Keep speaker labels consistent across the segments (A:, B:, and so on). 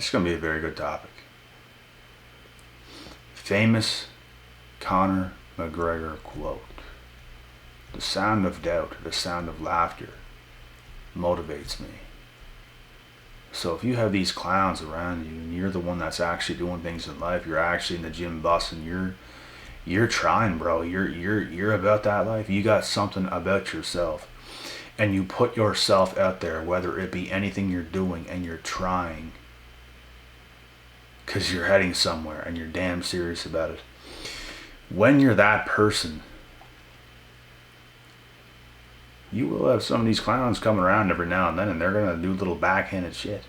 A: It's going to be a very good topic. Famous Conor McGregor quote. The sound of doubt, the sound of laughter motivates me. So if you have these clowns around you and you're the one that's actually doing things in life, you're actually in the gym busting, you're trying, bro. You're about that life. You got something about yourself. And you put yourself out there, whether it be anything you're doing, and you're trying. Because you're heading somewhere and you're damn serious about it. When you're that person, you will have some of these clowns coming around every now and then, and they're going to do little backhanded shit.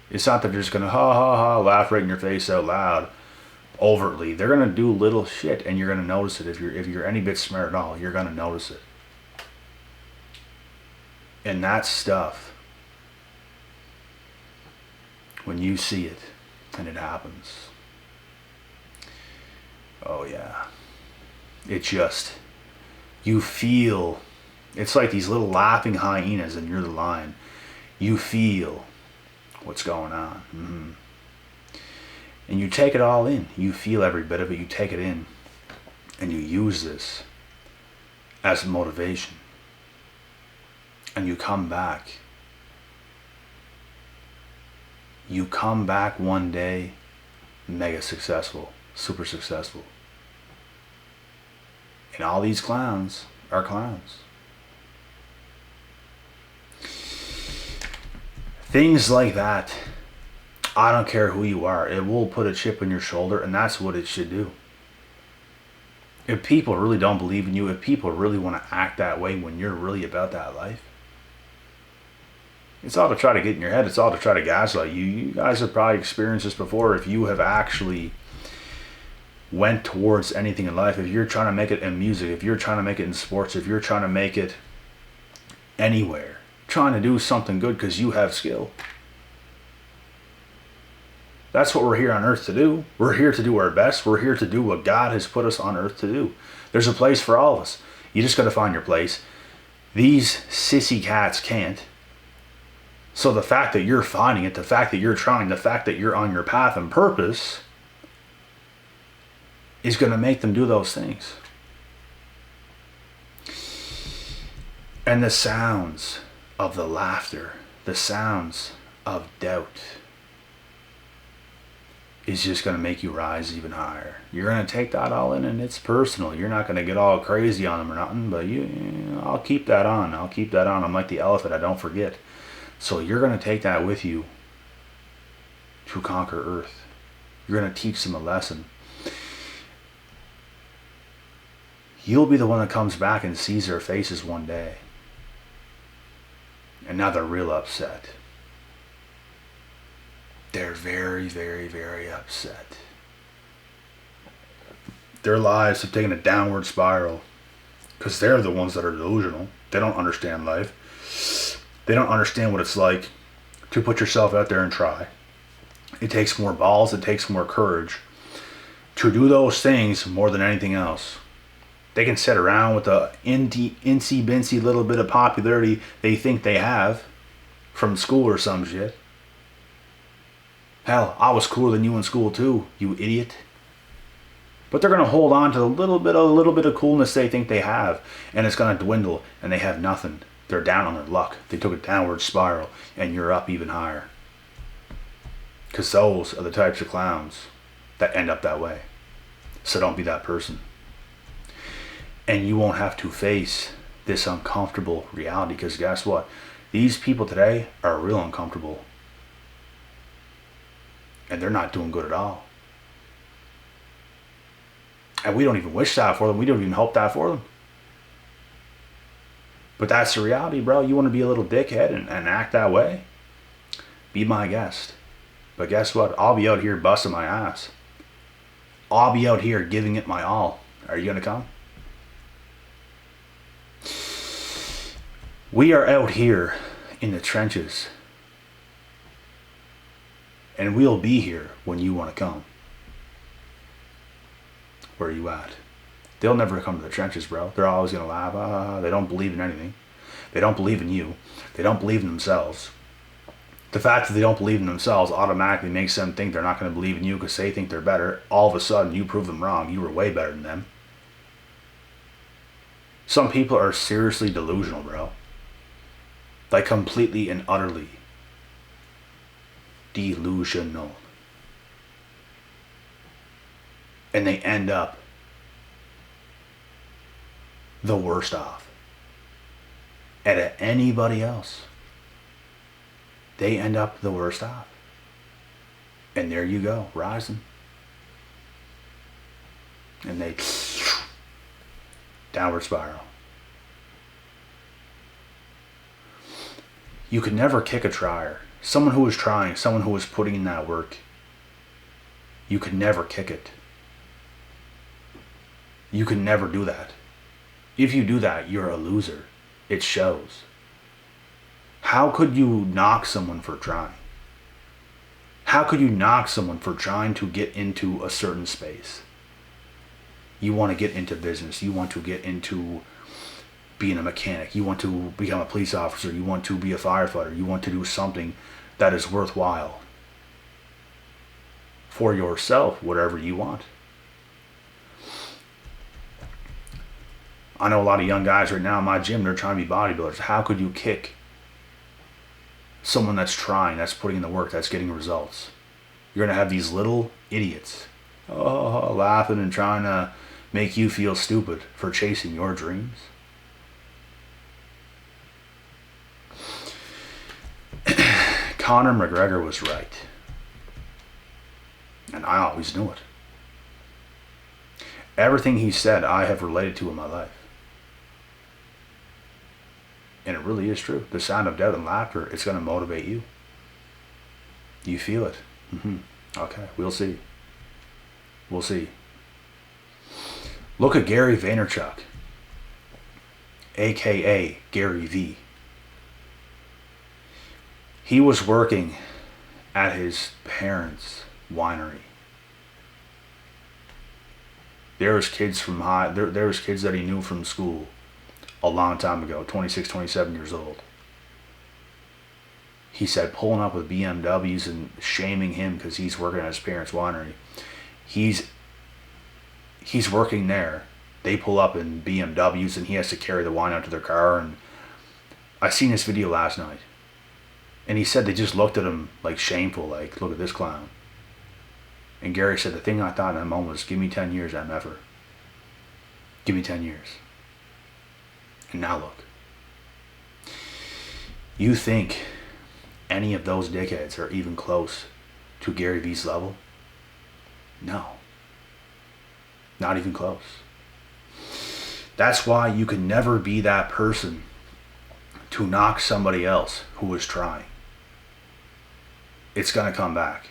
A: It's not that they're just going to ha ha ha laugh right in your face out loud overtly. They're going to do little shit, and you're going to notice it. If you're any bit smart at all, you're going to notice it. And that stuff, when you see it and it happens, oh yeah, it just, you feel, it's like these little laughing hyenas and you're the lion. You feel what's going on. Mm-hmm. And you take it all in. You feel every bit of it. You take it in. And you use this as motivation. And you come back. You come back one day mega successful. Super successful. And all these clowns are clowns. Things like that, I don't care who you are, it will put a chip on your shoulder, and that's what it should do. If people really don't believe in you, if people really want to act that way when you're really about that life, it's all to try to get in your head. It's all to try to gaslight you. You guys have probably experienced this before. If you have actually went towards anything in life, if you're trying to make it in music, if you're trying to make it in sports, if you're trying to make it anywhere, trying to do something good because you have skill. That's what we're here on earth to do. We're here to do our best. We're here to do what God has put us on earth to do. There's a place for all of us. You just got to find your place. These sissy cats can't. So the fact that you're finding it, the fact that you're trying, the fact that you're on your path and purpose is going to make them do those things. And the sounds of the laughter, the sounds of doubt is just going to make you rise even higher. You're going to take that all in, and it's personal. You're not going to get all crazy on them or nothing, but I'll keep that on. I'll keep that on. I'm like the elephant, I don't forget. So you're going to take that with you to conquer Earth. You're going to teach them a lesson. You'll be the one that comes back and sees their faces one day. And now they're real upset. They're very, very, very upset. Their lives have taken a downward spiral because they're the ones that are delusional. They don't understand life. They don't understand what it's like to put yourself out there and try. It takes more balls. It takes more courage to do those things more than anything else. They can sit around with the incy-bincy little bit of popularity they think they have from school or some shit. Hell, I was cooler than you in school too, you idiot. But they're going to hold on to a little bit of coolness they think they have, and it's going to dwindle, and they have nothing. They're down on their luck. They took a downward spiral, and you're up even higher. Because those are the types of clowns that end up that way. So don't be that person. And you won't have to face this uncomfortable reality, because guess what? These people today are real uncomfortable. And they're not doing good at all. And we don't even wish that for them. We don't even hope that for them. But that's the reality, bro. You want to be a little dickhead and act that way? Be my guest. But guess what? I'll be out here busting my ass. I'll be out here giving it my all. Are you going to come? We are out here in the trenches. And we'll be here when you want to come. Where are you at? They'll never come to the trenches, bro. They're always going to laugh. They don't believe in anything. They don't believe in you. They don't believe in themselves. The fact that they don't believe in themselves automatically makes them think they're not going to believe in you because they think they're better. All of a sudden, you prove them wrong. You were way better than them. Some people are seriously delusional, bro. Like completely and utterly delusional. And they end up the worst off out of anybody else. They end up the worst off. And there you go, rising. And they downward spiral. You could never kick a trier. Someone who was trying, someone who was putting in that work, you could never kick it. You could never do that. If you do that, you're a loser. It shows. How could you knock someone for trying? How could you knock someone for trying to get into a certain space? You want to get into business. You want to get into being a mechanic. You want to become a police officer. You want to be a firefighter. You want to do something that is worthwhile for yourself, whatever you want. I know a lot of young guys right now in my gym, they're trying to be bodybuilders. How could you kick someone that's trying, that's putting in the work, that's getting results? You're going to have these little idiots laughing and trying to make you feel stupid for chasing your dreams. Conor McGregor was right. And I always knew it. Everything he said, I have related to in my life. And it really is true. The sound of doubt and laughter, it's going to motivate you. You feel it. Okay, we'll see. We'll see. Look at Gary Vaynerchuk, a.k.a. Gary V. He was working at his parents' winery. There was kids that he knew from school a long time ago, 26, 27 years old. He said pulling up with BMWs and shaming him because he's working at his parents' winery. He's working there. They pull up in BMWs and he has to carry the wine out to their car. And I seen this video last night. And he said they just looked at him like shameful, like, look at this clown. And Gary said, the thing I thought in that moment was, give me 10 years, MFer. Give me 10 years. And now look. You think any of those dickheads are even close to Gary V's level? No. Not even close. That's why you can never be that person to knock somebody else who is trying. It's going to come back.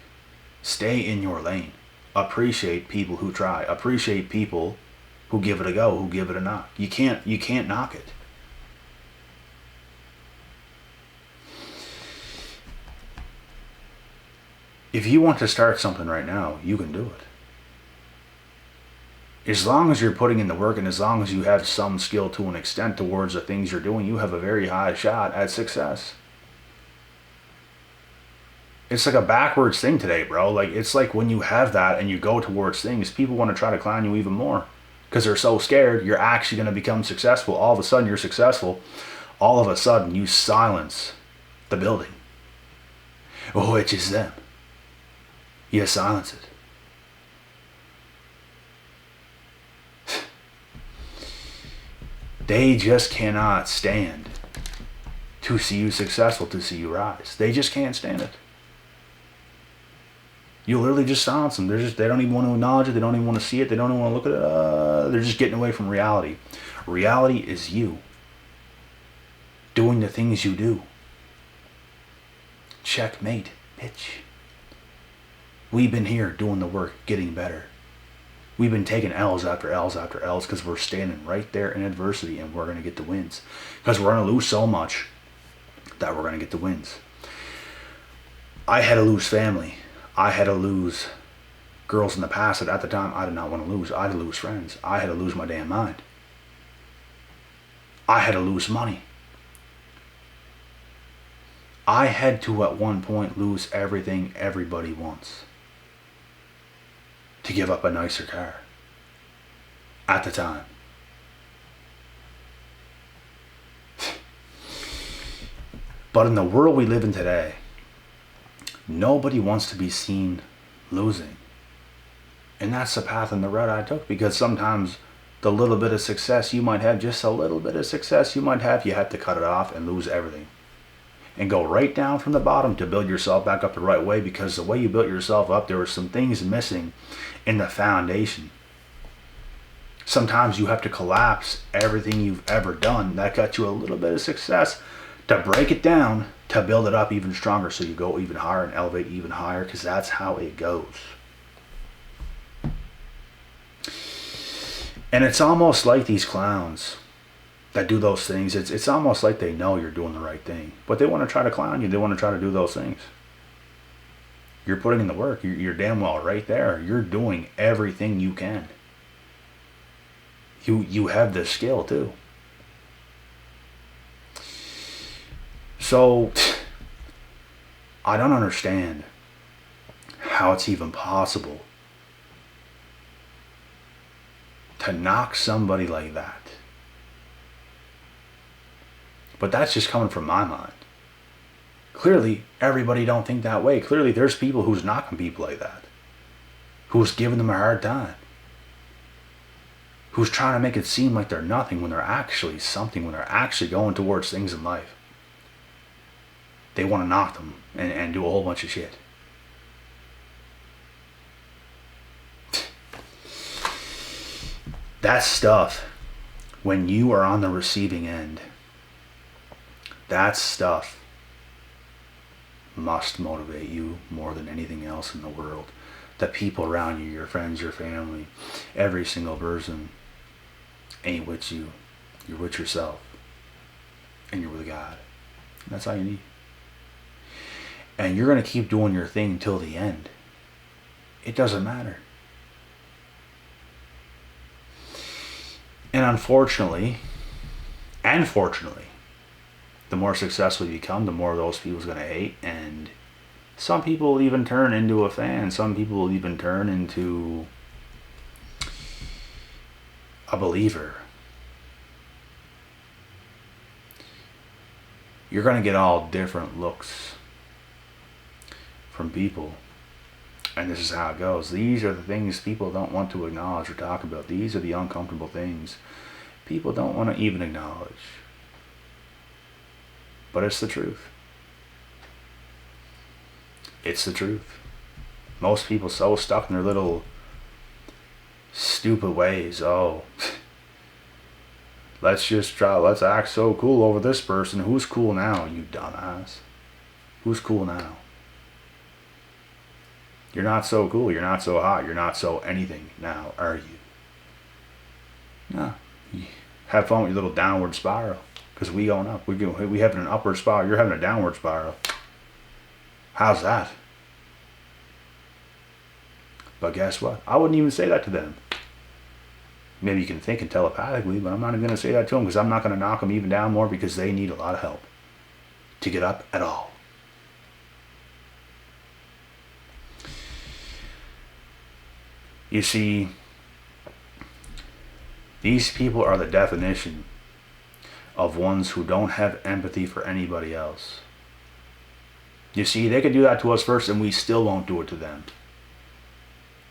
A: Stay in your lane. Appreciate people who try. Appreciate people who give it a go, who give it a knock. You can't knock it. If you want to start something right now, you can do it. As long as you're putting in the work and as long as you have some skill to an extent towards the things you're doing, you have a very high shot at success. It's like a backwards thing today, bro. Like, it's like when you have that and you go towards things, people want to try to clown you even more because they're so scared you're actually going to become successful. All of a sudden you're successful. All of a sudden you silence the building. Oh, it's just them. You silence it. They just cannot stand to see you successful, to see you rise. They just can't stand it. You literally just silence them. They don't even want to acknowledge it. They don't even want to see it. They don't even want to look at it. They're just getting away from reality. Reality is you doing the things you do. Checkmate, bitch. We've been here doing the work, getting better. We've been taking L's after L's after L's because we're standing right there in adversity and we're going to get the wins. Because we're going to lose so much that we're going to get the wins. I had to lose family. I had to lose girls in the past that at the time I did not want to lose. I had to lose friends. I had to lose my damn mind. I had to lose money. I had to at one point lose everything everybody wants to give up a nicer car at the time. But in the world we live in today, nobody wants to be seen losing. And that's the path and the route I took, because sometimes the little bit of success you might have, just a little bit of success you might have, you have to cut it off and lose everything. And go right down from the bottom to build yourself back up the right way, because the way you built yourself up, there were some things missing in the foundation. Sometimes you have to collapse everything you've ever done that got you a little bit of success to break it down, to build it up even stronger, so you go even higher and elevate even higher, because that's how it goes. And it's almost like these clowns that do those things, it's almost like they know you're doing the right thing, but they want to try to clown you. They want to try to do those things. You're putting in the work. You're damn well right there. You're doing everything you can. You have the skill too. So I don't understand how it's even possible to knock somebody like that. But that's just coming from my mind. Clearly, everybody don't think that way. Clearly, there's people who's knocking people like that, who's giving them a hard time, who's trying to make it seem like they're nothing when they're actually something, when they're actually going towards things in life. They want to knock them and do a whole bunch of shit. That stuff, when you are on the receiving end, that stuff must motivate you more than anything else in the world. The people around you, your friends, your family, every single person ain't with you. You're with yourself. And you're with God. And that's all you need. And you're going to keep doing your thing till the end. It doesn't matter. And unfortunately, and fortunately, the more successful you become, the more those people's going to hate. And some people will even turn into a fan. Some people will even turn into a believer. You're going to get all different looks from people. And this is how it goes. These are the things people don't want to acknowledge or talk about. These are the uncomfortable things people don't want to even acknowledge. But it's the truth. It's the truth. Most people so stuck in their little stupid ways. Oh, let's act so cool over this person. Who's cool now, you dumbass? Who's cool now? You're not so cool. You're not so hot. You're not so anything now, are you? No. You have fun with your little downward spiral. Because we going up. We having an upward spiral. You're having a downward spiral. How's that? But guess what? I wouldn't even say that to them. Maybe you can think and telepathically, but I'm not even going to say that to them, because I'm not going to knock them even down more, because they need a lot of help to get up at all. You see, these people are the definition of ones who don't have empathy for anybody else. You see, they can do that to us first, and we still won't do it to them.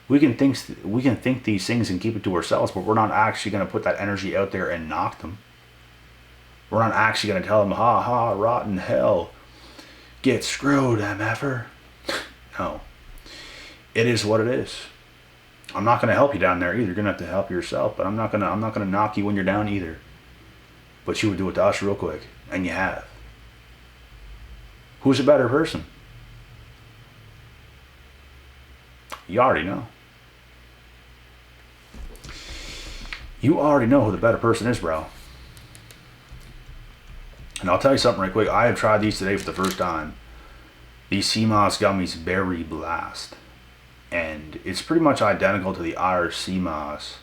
A: We can think these things and keep it to ourselves, but we're not actually going to put that energy out there and knock them. We're not actually going to tell them, ha ha, rotten hell, get screwed, MFer. No. It is what it is. I'm not going to help you down there either. You're going to have to help yourself, but I'm not going to knock you when you're down either. But you would do it to us real quick, and you have. Who's a better person? You already know. You already know who the better person is, bro. And I'll tell you something right quick. I have tried these today for the first time. These CMOS gummies Berry Blast. And it's pretty much identical to the Irish CMOS.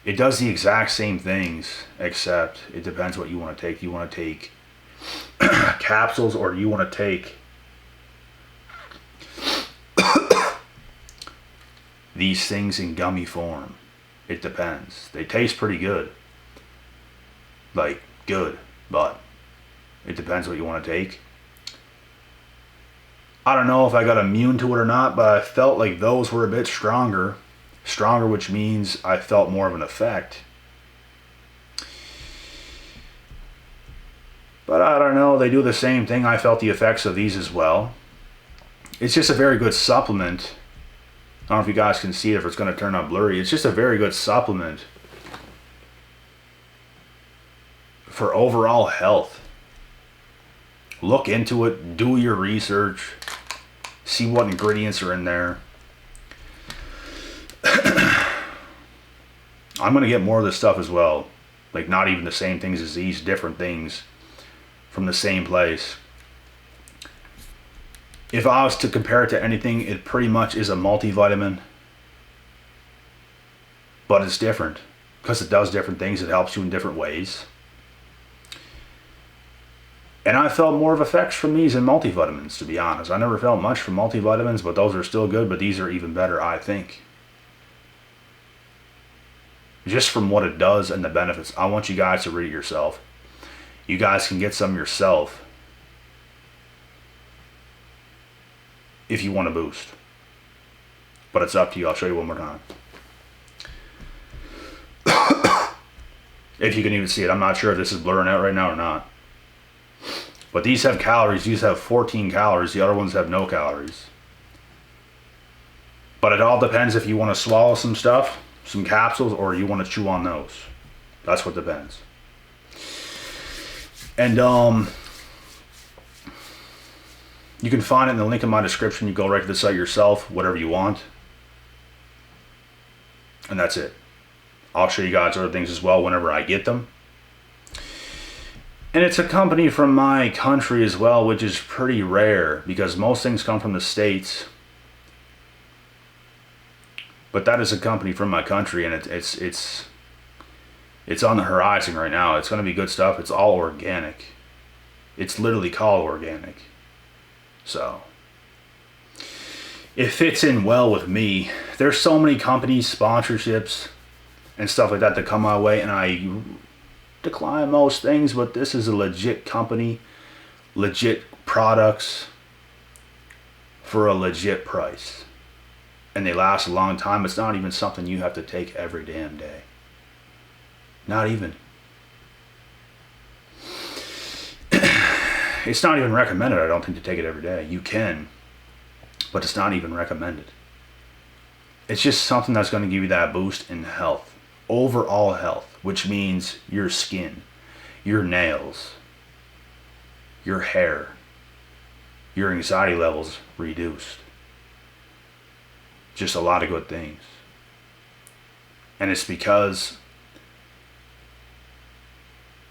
A: It does the exact same things, except it depends what you want to take. You want to take capsules, or do you want to take these things in gummy form? It depends. They taste pretty good. Like, good, but it depends what you want to take. I don't know if I got immune to it or not, but I felt like those were a bit stronger. Stronger, which means I felt more of an effect. But I don't know, they do the same thing. I felt the effects of these as well. It's just a very good supplement. I don't know if you guys can see it, if it's going to turn out blurry. It's just a very good supplement for overall health. Look into it, do your research, see what ingredients are in there. I'm going to get more of this stuff as well. Like, not even the same things as these, different things from the same place. If I was to compare it to anything, it pretty much is a multivitamin. But it's different because it does different things. It helps you in different ways. And I felt more of effects from these than multivitamins, to be honest. I never felt much from multivitamins, but those are still good. But these are even better, I think. Just from what it does and the benefits. I want you guys to read it yourself. You guys can get some yourself if you want to boost. But it's up to you. I'll show you one more time. If you can even see it. I'm not sure if this is blurring out right now or not. But these have calories. These have 14 calories. The other ones have no calories. But it all depends if you want to swallow some stuff, some capsules, or you want to chew on those. That's what depends. And you can find it in the link in my description. You go right to the site yourself, whatever you want. And that's it. I'll show you guys other things as well whenever I get them. And it's a company from my country as well, which is pretty rare because most things come from the States. But that is a company from my country, and it's on the horizon right now. It's going to be good stuff. It's all organic. It's literally called organic. So it fits in well with me. There's so many companies, sponsorships, and stuff like that come my way, and I decline most things, but this is a legit company, legit products for a legit price. And they last a long time. It's not even something you have to take every damn day. Not even. It's not even recommended, I don't think, to take it every day. You can, but it's not even recommended. It's just something that's going to give you that boost in health. Overall health, which means your skin, your nails, your hair, your anxiety levels reduced. Just a lot of good things. And it's because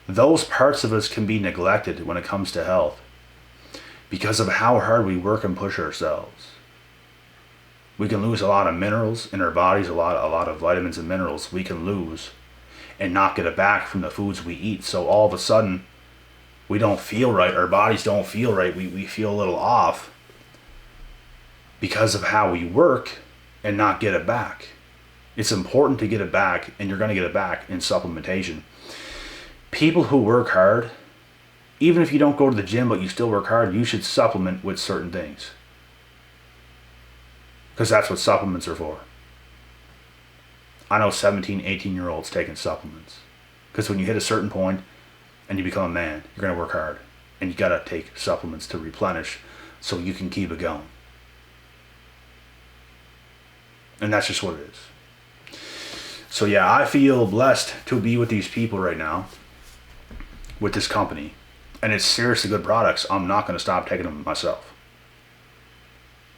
A: those parts of us can be neglected when it comes to health because of how hard we work and push ourselves. We can lose a lot of minerals in our bodies, a lot of vitamins and minerals we can lose and not get it back from the foods we eat. So all of a sudden, we don't feel right. Our bodies don't feel right. We feel a little off because of how we work and not get it back. It's important to get it back, and you're going to get it back in supplementation. People who work hard, even if you don't go to the gym but you still work hard, you should supplement with certain things. Because that's what supplements are for. I know 17, 18-year-olds taking supplements. Because when you hit a certain point and you become a man, you're going to work hard. And you got to take supplements to replenish so you can keep it going. And that's just what it is. So yeah, I feel blessed to be with these people right now. With this company. And it's seriously good products. I'm not going to stop taking them myself.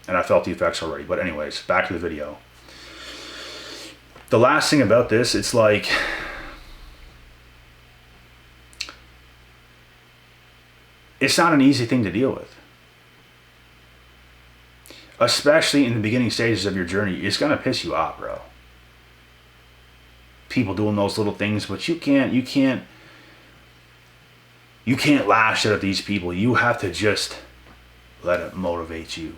A: And I felt the effects already. But anyways, back to the video. The last thing about this, it's like, it's not an easy thing to deal with. Especially in the beginning stages of your journey. It's going to piss you off, bro. People doing those little things, but you can't You can't lash out at these people. You have to just let it motivate you.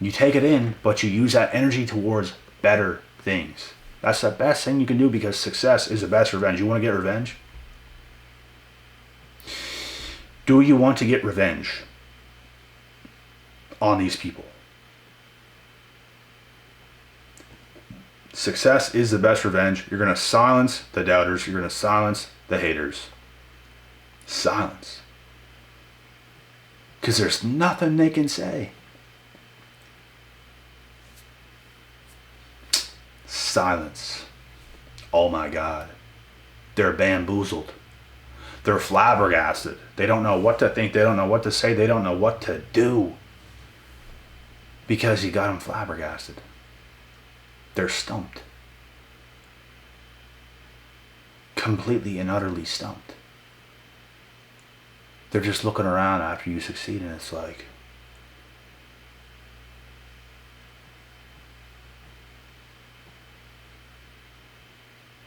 A: You take it in, but you use that energy towards better things. That's the best thing you can do, because success is the best revenge. You want to get revenge? Do you want to get revenge on these people? Success is the best revenge. You're going to silence the doubters. You're going to silence the haters. Silence. Because there's nothing they can say. Silence. Oh my God. They're bamboozled. They're flabbergasted. They don't know what to think. They don't know what to say. They don't know what to do. Because you got them flabbergasted. They're stumped. Completely and utterly stumped. They're just looking around after you succeed, and it's like,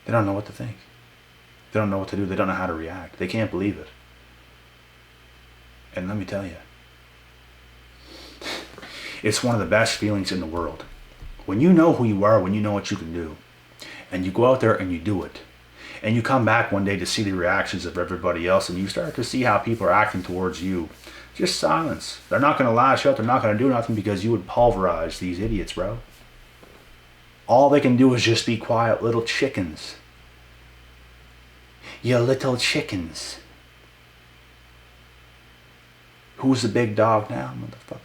A: they don't know what to think. They don't know what to do. They don't know how to react. They can't believe it. And let me tell you, it's one of the best feelings in the world. When you know who you are, when you know what you can do, and you go out there and you do it, and you come back one day to see the reactions of everybody else, and you start to see how people are acting towards you, just silence. They're not going to lash out. They're not going to do nothing, because you would pulverize these idiots, bro. All they can do is just be quiet little chickens. You little chickens. Who's the big dog now, motherfuckers?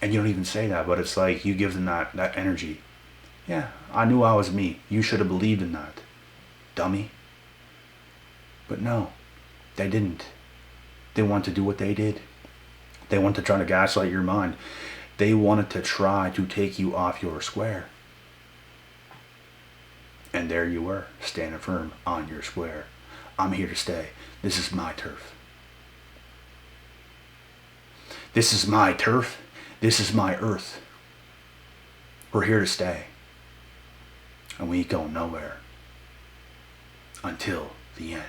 A: And you don't even say that, but it's like you give them that energy. Yeah, I knew I was me. You should have believed in that, dummy. But no, they didn't. They want to do what they did. They want to try to gaslight your mind. They wanted to try to take you off your square. And there you were, standing firm on your square. I'm here to stay. This is my turf. This is my turf. This is my earth. We're here to stay. And we ain't going nowhere. Until the end.